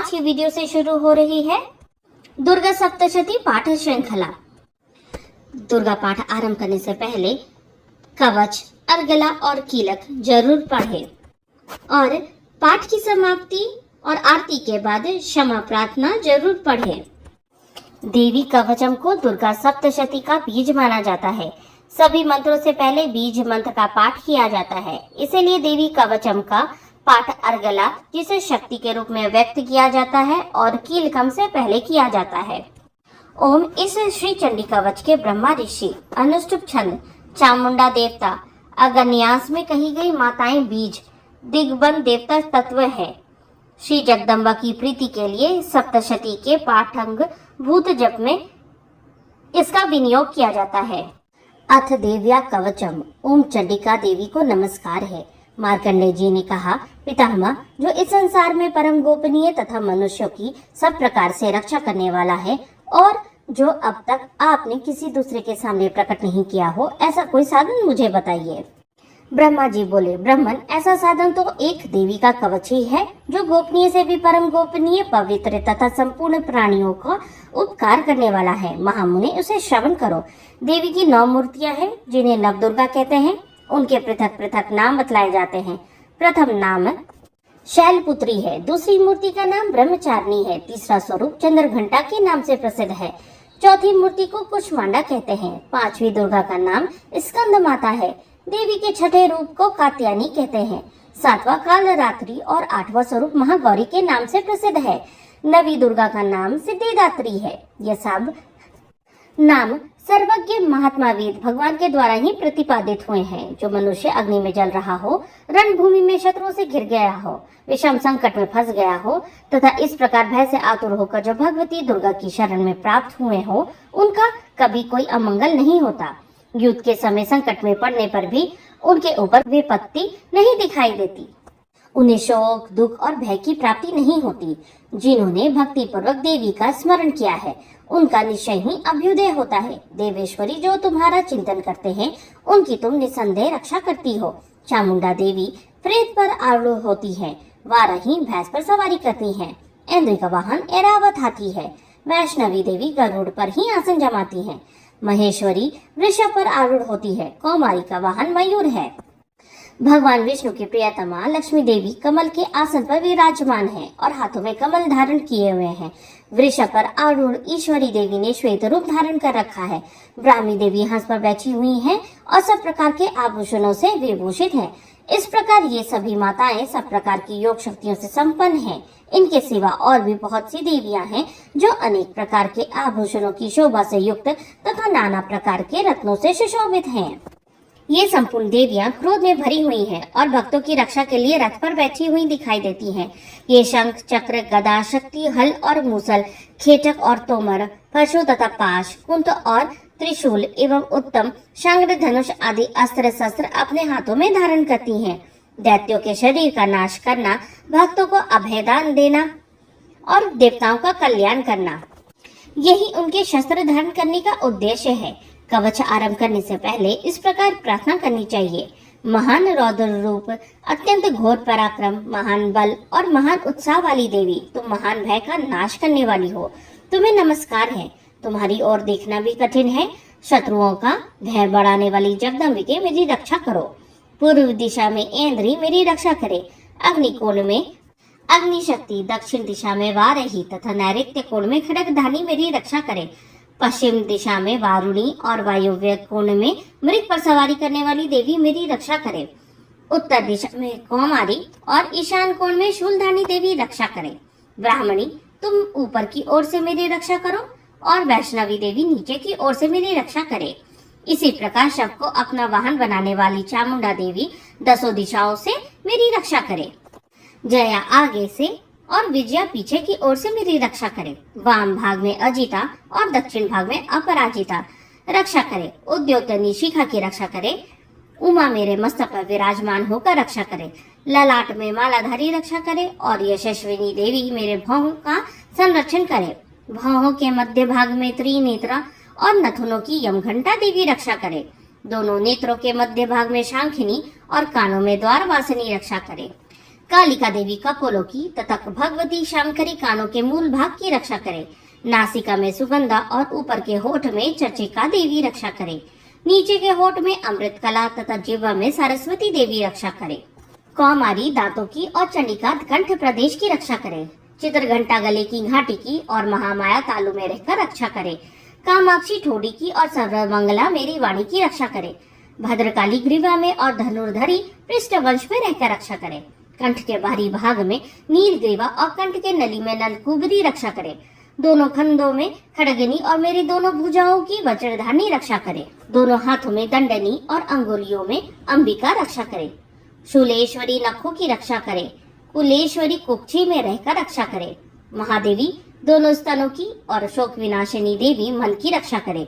आज की वीडियो से शुरू हो रही है दुर्गा सप्तशती पाठ श्रृंखला। दुर्गा पाठ आरंभ करने से पहले कवच, अर्गला और कीलक जरूर पढ़ें और पाठ की समाप्ति और आरती के बाद क्षमा प्रार्थना जरूर पढ़ें। देवी कवचम को दुर्गा सप्तशती का बीज माना जाता है। सभी मंत्रों से पहले बीज मंत्र का पाठ किया जाता है, इसीलिए देवी कवचम का पाठ अर्गला, जिसे शक्ति के रूप में व्यक्त किया जाता है, और कीलकम से पहले किया जाता है। ओम इस श्री चंडी कवच के ब्रह्मा ऋषि, अनुष्टुप छंद, चामुंडा देवता, अगन्यास में कही गई माताएं बीज, दिग्बंध देवता तत्व है। श्री जगदम्बा की प्रीति के लिए सप्तशती के पाठंग भूत जप में इसका विनियोग किया जाता है। अथ देव्या कवचम, ओम चंडिका देवी को नमस्कार है। मार्कंडेय जी ने कहा, पितामह, जो इस संसार में परम गोपनीय तथा मनुष्यों की सब प्रकार से रक्षा करने वाला है और जो अब तक आपने किसी दूसरे के सामने प्रकट नहीं किया हो, ऐसा कोई साधन मुझे बताइए। ब्रह्मा जी बोले, ब्राह्मण, ऐसा साधन तो एक देवी का कवच ही है, जो गोपनीय से भी परम गोपनीय, पवित्र तथा संपूर्ण प्राणियों का उपकार करने वाला है। महामुनि, उसे श्रवण करो। देवी की 9 मूर्तियां हैं, जिन्हें नवदुर्गा कहते हैं। उनके पृथक पृथक नाम बतलाए जाते हैं। प्रथम नाम शैलपुत्री है, दूसरी मूर्ति का नाम ब्रह्मचारिणी है, तीसरा स्वरूप चंद्रघंटा के नाम से प्रसिद्ध है, चौथी मूर्ति को कुष्मांडा कहते हैं, पांचवी दुर्गा का नाम स्कंद माता है, देवी के छठे रूप को कात्यायनी कहते हैं, सातवां कालरात्रि और 8वां स्वरूप महागौरी के नाम से प्रसिद्ध है, नवी दुर्गा का नाम सिद्धिदात्री है। यह सब नाम सर्वज्ञ महात्मा वेद भगवान के द्वारा ही प्रतिपादित हुए हैं। जो मनुष्य अग्नि में जल रहा हो, रणभूमि में शत्रुओं से घिर गया हो, विषम संकट में फंस गया हो तथा इस प्रकार भय से आतुर होकर जो भगवती दुर्गा की शरण में प्राप्त हुए हो, उनका कभी कोई अमंगल नहीं होता। युद्ध के समय संकट में पड़ने पर भी उनके ऊपर विपत्ति नहीं दिखाई देती। उन्हें शोक, दुख और भय की प्राप्ति नहीं होती। जिन्होंने भक्ति पूर्वक देवी का स्मरण किया है, उनका निश्चय ही अभ्युदय होता है। देवेश्वरी, जो तुम्हारा चिंतन करते हैं, उनकी तुम निसंदेह रक्षा करती हो। चामुंडा देवी प्रेत पर आरूढ़ होती है, वाराही भैंस पर सवारी करती है, इंद्र का वाहन ऐरावत हाथी है, वैष्णवी देवी गरुड़ पर ही आसन जमाती है, महेश्वरी वृषभ पर आरूढ़ होती है, कौमारी का वाहन मयूर है। भगवान विष्णु की प्रियतमा लक्ष्मी देवी कमल के आसन पर विराजमान है और हाथों में कमल धारण किए हुए हैं। वृषभ पर आरूढ़ ईश्वरी देवी ने श्वेत रूप धारण कर रखा है। ब्राह्मी देवी हंस पर बैठी हुई हैं और सब प्रकार के आभूषणों से विभूषित हैं। इस प्रकार ये सभी माताएं सब प्रकार की योग शक्तियों से संपन्न हैं। इनके सिवा और भी बहुत सी देवियां हैं, जो अनेक प्रकार के आभूषणों की शोभा से युक्त तथा नाना प्रकार के रत्नों से सुशोभित हैं। ये संपूर्ण देवियां क्रोध में भरी हुई हैं और भक्तों की रक्षा के लिए रथ पर बैठी हुई दिखाई देती हैं। ये शंख, चक्र, गदा, शक्ति, हल और मूसल, खेचक और तोमर, परशु तथा पाश, कुंत और त्रिशूल एवं उत्तम शंख, धनुष आदि अस्त्र शस्त्र अपने हाथों में धारण करती हैं। दैत्यों के शरीर का नाश करना, भक्तों को अभयदान देना और देवताओं का कल्याण करना, यही उनके शस्त्र धारण करने का उद्देश्य है। कवच आरंभ करने से पहले इस प्रकार प्रार्थना करनी चाहिए। महान रौद्र रूप, अत्यंत घोर पराक्रम, महान बल और महान उत्साह वाली देवी, तुम महान भय का नाश करने वाली हो। तुम्हें नमस्कार है। तुम्हारी ओर देखना भी कठिन है। शत्रुओं का भय बढ़ाने वाली जगदम्बिके मेरी रक्षा करो। पूर्व दिशा में ऐन्द्री मेरी रक्षा करे। अग्निकोण में अग्नि शक्ति, दक्षिण दिशा में वाराही तथा नैऋत्य कोण में खड्गधानी मेरी रक्षा करे। पश्चिम दिशा में वारुणी और वायव्य कोण में मृग पर सवारी करने वाली देवी मेरी रक्षा करे। उत्तर दिशा में कौमारी और ईशान कोण में शूलधानी देवी रक्षा करे। ब्राह्मणी, तुम ऊपर की ओर से मेरी रक्षा करो और वैष्णवी देवी नीचे की ओर से मेरी रक्षा करे। इसी प्रकार शव को अपना वाहन बनाने वाली चामुंडा देवी 10 दिशाओं से मेरी रक्षा करे। जया आगे से और विजया पीछे की ओर से मेरी रक्षा करे। वाम भाग में अजिता और दक्षिण भाग में अपराजिता रक्षा करे। उद्योतनी शिखा की रक्षा करे। उमा मेरे मस्तक पर विराजमान होकर रक्षा करे। ललाट में मालाधारी रक्षा करे और यशस्विनी देवी मेरे भौहों का संरक्षण करे। भौहों के मध्य भाग में त्रिनेत्रा और नथुनों की यमघंटा देवी रक्षा करे। दोनों नेत्रों के मध्य भाग में शांखिनी और कानों में द्वारवासिनी रक्षा करे। कालिका देवी कपोलों की तथा भगवती शांकरी कानों के मूल भाग की रक्षा करे। नासिका में सुगंधा और ऊपर के होठ में चर्चिका देवी रक्षा करे। नीचे के होठ में अमृत कला तथा जिह्वा में सरस्वती देवी रक्षा करे। कौमारी दांतों की और चंडिका कंठ प्रदेश की रक्षा करे। चित्रघंटा गले की घाटी की और महामाया तालु में रहकर रक्षा करे। कामाक्षी ठोड़ी की और सर्वमंगला मेरी वाणी की रक्षा करे। भद्रकाली ग्रीवा में और धनुर्धरी पृष्ठवंश में रहकर रक्षा करे। कंठ के बाहरी भाग में नील ग्रीवा और कंठ के नली में नलकुबरी रक्षा करे। दोनों खंडों में खड़गनी और मेरी दोनों भुजाओं की वज्रधानी रक्षा करे। दोनों हाथों में दंडनी और अंगुलियों में अंबिका रक्षा करे। शूलेश्वरी नखों की रक्षा करे। कुलेश्वरी कुक्षी में रहकर रक्षा करे। महादेवी दोनों स्तनों की और शोक विनाशिनी देवी मन की रक्षा करे।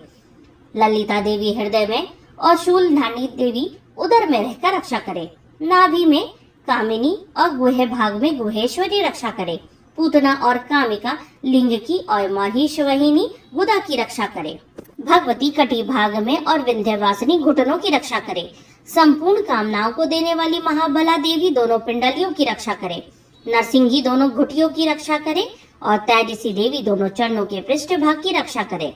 ललिता देवी हृदय में और शूलधानी देवी उदर में रहकर रक्षा करे। नाभि में कामिनी और गुहे भाग में गुहेश्वरी रक्षा करे। पूतना और कामिका लिंग की और माहिष्वहिनी गुदा की रक्षा करे। भगवती कटी भाग में और विंध्यवासिनी घुटनों की रक्षा करे। संपूर्ण कामनाओं को देने वाली महाबला देवी दोनों पिंडलियों की रक्षा करे। नरसिंही दोनों घुटियों की रक्षा करे और तेजसी देवी दोनों चरणों के पृष्ठ भाग की रक्षा करे।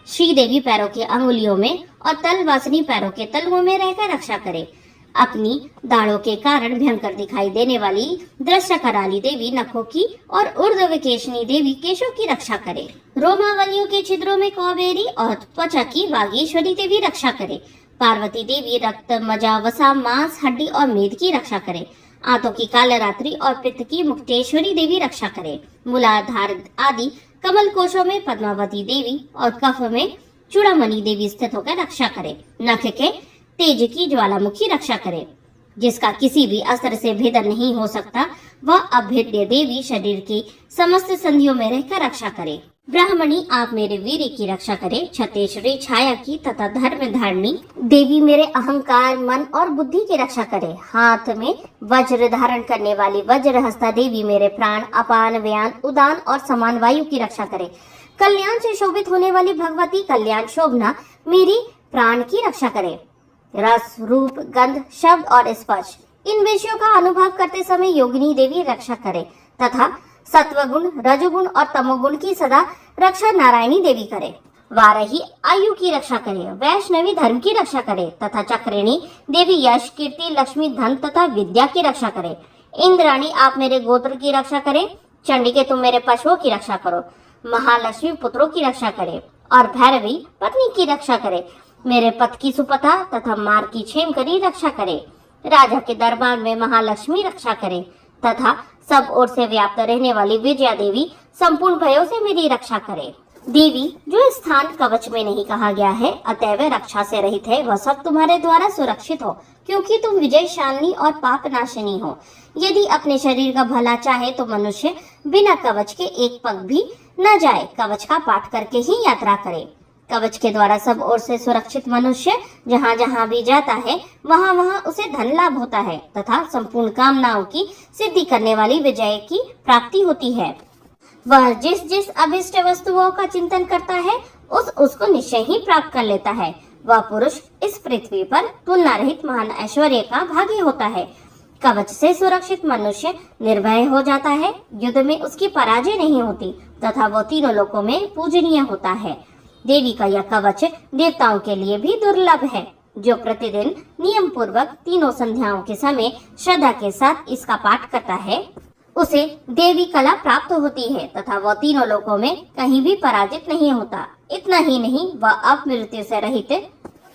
श्री देवी पैरों के अंगुलियों में और तलवासिनी पैरों के तलुओं में रहकर रक्षा करे। अपनी दाढ़ों के कारण भयंकर दिखाई देने वाली दृश्य कराली देवी नखों की और ऊर्ध्वकेशनी देवी केशों की रक्षा करे। रोमावलियों के छिद्रों में कौबेरी और त्वचा की वागीश्वरी देवी रक्षा करे। पार्वती देवी रक्त मजा वसा मांस हड्डी और मेद की रक्षा करे। आंतों की कालरात्रि और पित्त की मुक्तेश्वरी देवी रक्षा करे। मूलाधार आदि कमल कोशों में पद्मावती देवी और कफ में चूड़ामणि देवी स्थित होकर रक्षा करे। नख के तेज की ज्वालामुखी रक्षा करे। जिसका किसी भी अस्त्र से भेदन नहीं हो सकता, वह अभेद्य देवी शरीर की समस्त संधियों में रहकर रक्षा करे। ब्राह्मणी आप मेरे वीर की रक्षा करे। छतेश्वरी छाया की तथा धर्म धारणी देवी मेरे अहंकार मन और बुद्धि की रक्षा करे। हाथ में वज्र धारण करने वाली वज्रहस्ता देवी मेरे प्राण अपान व्यान उदान और समान वायु की रक्षा करे। कल्याण से शोभित होने वाली भगवती कल्याण शोभना मेरी प्राण की रक्षा करे। रस रूप गंध शब्द और स्पर्श इन विषयों का अनुभव करते समय योगिनी देवी रक्षा करे तथा सत्वगुण रजोगुण और तमोगुण की सदा रक्षा नारायणी देवी करे। वाराही आयु की रक्षा करे। वैष्णवी धर्म की रक्षा करे तथा चक्रिणी देवी यश कीर्ति लक्ष्मी धन तथा विद्या की रक्षा करे। इंद्राणी आप मेरे गोत्र की रक्षा करे। चंडिके तुम मेरे पशुओं की रक्षा करो। महालक्ष्मी पुत्रों की रक्षा करे और भैरवी पत्नी की रक्षा करे। मेरे पथ की सुपथा तथा मार्ग की क्षेम करी रक्षा करे। राजा के दरबार में महालक्ष्मी रक्षा करे तथा सब ओर से व्याप्त रहने वाली विजया देवी संपूर्ण भयों से मेरी रक्षा करे। देवी जो स्थान कवच में नहीं कहा गया है अतएव रक्षा से रहित है, वह सब तुम्हारे द्वारा सुरक्षित हो, क्योंकि तुम विजयशालिनी और पाप नाशिनी हो। यदि अपने शरीर का भला चाहे तो मनुष्य बिना कवच के एक पग भी न जाए, कवच का पाठ करके ही यात्रा करे। कवच के द्वारा सब ओर से सुरक्षित मनुष्य जहाँ जहाँ भी जाता है वहाँ वहाँ उसे धन लाभ होता है तथा संपूर्ण कामनाओं की सिद्धि करने वाली विजय की प्राप्ति होती है। वह जिस जिस अभिष्ट वस्तुओं का चिंतन करता है उसको निश्चय ही प्राप्त कर लेता है। वह पुरुष इस पृथ्वी पर तुलना रहित महान ऐश्वर्य का भागी होता है। कवच से सुरक्षित मनुष्य निर्भय हो जाता है। युद्ध में उसकी पराजय नहीं होती तथा वह तीनों लोकों में पूजनीय होता है। देवी का यह कवच देवताओं के लिए भी दुर्लभ है। जो प्रतिदिन नियम पूर्वक तीनों संध्याओं के समय श्रद्धा के साथ इसका पाठ करता है उसे देवी कला प्राप्त होती है तथा वह तीनों लोकों में कहीं भी पराजित नहीं होता। इतना ही नहीं, वह अपमृत्यु से रहित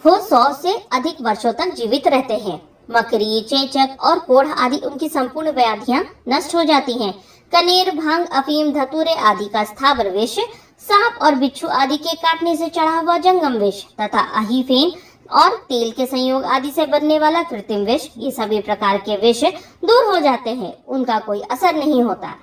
हो 100 से अधिक वर्षों तक जीवित रहते हैं। मकरी चेचक और कोढ़ आदि उनकी संपूर्ण व्याधियां नष्ट हो जाती हैं। कनेर भांग अफीम धतूरे आदि का स्थावर विष, सांप और बिच्छू आदि के काटने से चढ़ा हुआ जंगम विष तथा अहीफेन और तेल के संयोग आदि से बनने वाला कृत्रिम विष, ये सभी प्रकार के विष दूर हो जाते हैं, उनका कोई असर नहीं होता।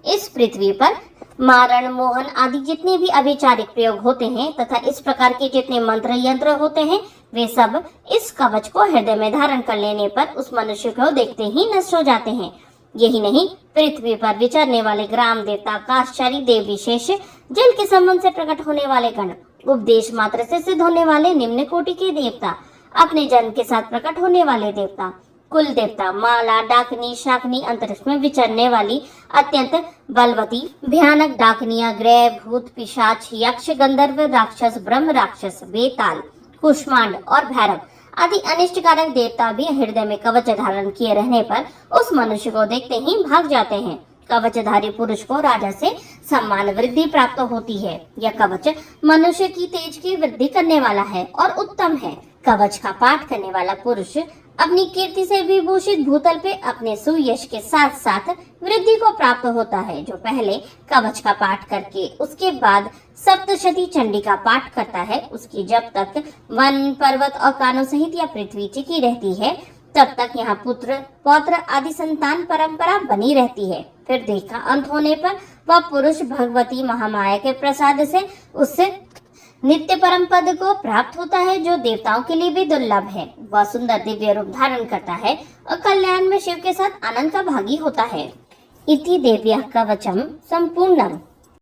इस पृथ्वी पर मारण मोहन आदि जितने भी अभिचारिक प्रयोग होते हैं तथा इस प्रकार के जितने मंत्र यंत्र होते हैं वे सब इस कवच को हृदय में धारण कर लेने पर उस मनुष्य को देखते ही नष्ट हो जाते हैं। यही नहीं, पृथ्वी पर विचरने वाले ग्राम देवता, आकाशचारी देव विशेष, जल के संबंध से प्रकट होने वाले गण, उपदेश मात्र से सिद्ध होने वाले निम्न कोटि के देवता, अपने जन्म के साथ प्रकट होने वाले देवता, कुल देवता, माला, डाकनी, शाकनी, अंतरिक्ष में विचरने वाली अत्यंत बलवती भयानक डाकनियां, ग्रह, भूत, पिशाच, यक्ष, गंधर्व, राक्षस, ब्रह्म राक्षस, बेताल, कुष्मांड और भैरव आदि अनिष्टकारक देवता भी हृदय में कवच धारण किए रहने पर उस मनुष्य को देखते ही भाग जाते हैं। कवचधारी पुरुष को राजा से सम्मान वृद्धि प्राप्त होती है। यह कवच मनुष्य की तेज की वृद्धि करने वाला है और उत्तम है। कवच का पाठ करने वाला पुरुष अपनी कीर्ति से विभूषित भूतल पे अपने सुयश के साथ साथ वृद्धि को प्राप्त होता है। जो पहले कवच का पाठ करके उसके बाद सप्तशती चंडी का पाठ करता है, उसकी जब तक वन, पर्वत और कानों सहित या पृथ्वी टिकी रहती है, तब तक यहाँ पुत्र, पौत्र आदि संतान परंपरा बनी रहती है। फिर देह का अंत होने पर वह पुरुष भगवती महामाया के प्रसाद से उससे नित्य परम पद को प्राप्त होता है, जो देवताओं के लिए भी दुर्लभ है। वह सुंदर दिव्य रूप धारण करता है और कल्याण में शिव के साथ आनंद का भागी होता है। इति देव्या कवचम संपूर्णम।